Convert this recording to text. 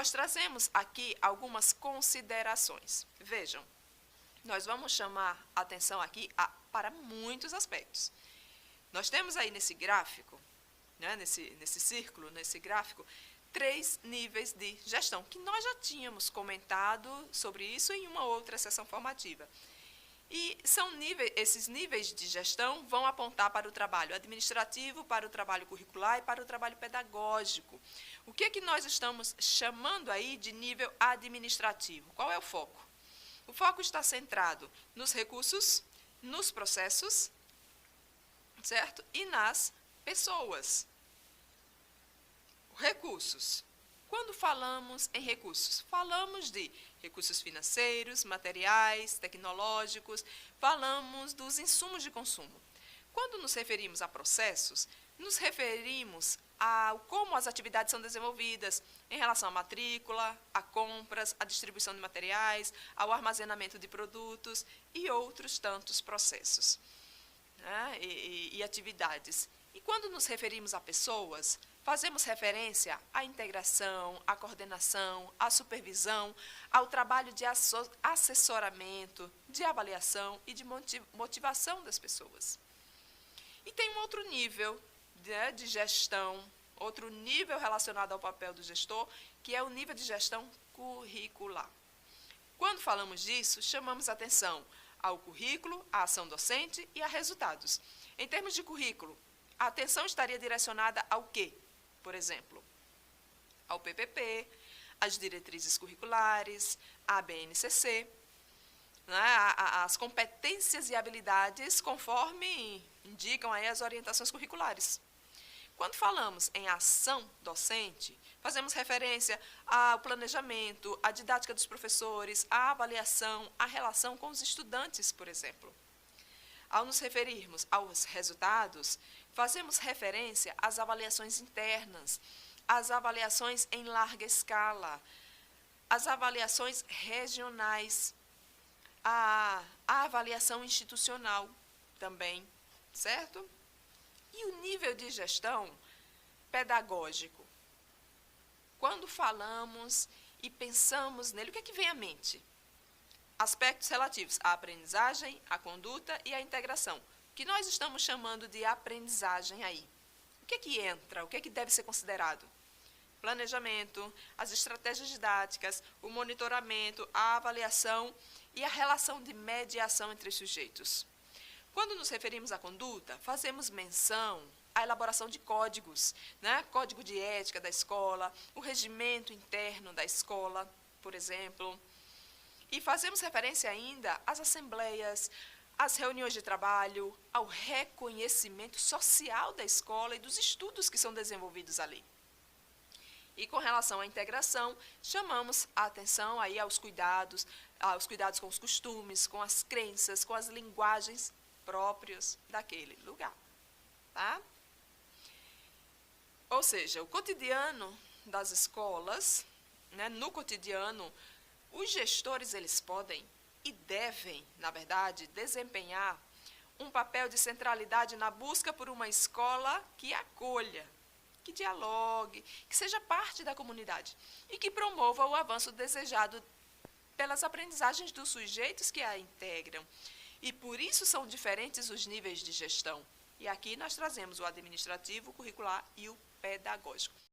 nós trazemos aqui algumas considerações. Vejam, nós vamos chamar atenção aqui para muitos aspectos. Nós temos aí nesse gráfico, né, nesse círculo, nesse gráfico, 3 níveis de gestão, que nós já tínhamos comentado sobre isso em uma outra sessão formativa. E esses níveis de gestão vão apontar para o trabalho administrativo, para o trabalho curricular e para o trabalho pedagógico. O que é que nós estamos chamando aí de nível administrativo? Qual é o foco? O foco está centrado nos recursos, nos processos, certo? E nas pessoas. Recursos. Quando falamos em recursos, falamos de recursos financeiros, materiais, tecnológicos, falamos dos insumos de consumo. Quando nos referimos a processos, nos referimos a como as atividades são desenvolvidas em relação à matrícula, a compras, à distribuição de materiais, ao armazenamento de produtos e outros tantos processos, né, e atividades. E quando nos referimos a pessoas, fazemos referência à integração, à coordenação, à supervisão, ao trabalho de assessoramento, de avaliação e de motivação das pessoas. E tem um outro nível, né, de gestão, outro nível relacionado ao papel do gestor, que é o nível de gestão curricular. Quando falamos disso, chamamos atenção ao currículo, à ação docente e a resultados. Em termos de currículo, a atenção estaria direcionada ao quê? Por exemplo, ao PPP, às diretrizes curriculares, à BNCC, né, as competências e habilidades conforme indicam aí as orientações curriculares. Quando falamos em ação docente, fazemos referência ao planejamento, à didática dos professores, à avaliação, à relação com os estudantes, por exemplo. Ao nos referirmos aos resultados, fazemos referência às avaliações internas, às avaliações em larga escala, às avaliações regionais, à avaliação institucional também, certo? E o nível de gestão pedagógico? Quando falamos e pensamos nele, o que é que vem à mente? Aspectos relativos à aprendizagem, à conduta e à integração, que nós estamos chamando de aprendizagem aí. O que é que entra? O que é que deve ser considerado? Planejamento, as estratégias didáticas, o monitoramento, a avaliação e a relação de mediação entre os sujeitos. Quando nos referimos à conduta, fazemos menção à elaboração de códigos, né? Código de ética da escola, o regimento interno da escola, por exemplo. E fazemos referência ainda às assembleias, às reuniões de trabalho, ao reconhecimento social da escola e dos estudos que são desenvolvidos ali. E com relação à integração, chamamos a atenção aí aos cuidados com os costumes, com as crenças, com as linguagens próprias daquele lugar. Tá? Ou seja, o cotidiano das escolas, né, no cotidiano, os gestores eles podem e devem, na verdade, desempenhar um papel de centralidade na busca por uma escola que acolha, que dialogue, que seja parte da comunidade e que promova o avanço desejado pelas aprendizagens dos sujeitos que a integram. E por isso são diferentes os níveis de gestão. E aqui nós trazemos o administrativo, o curricular e o pedagógico.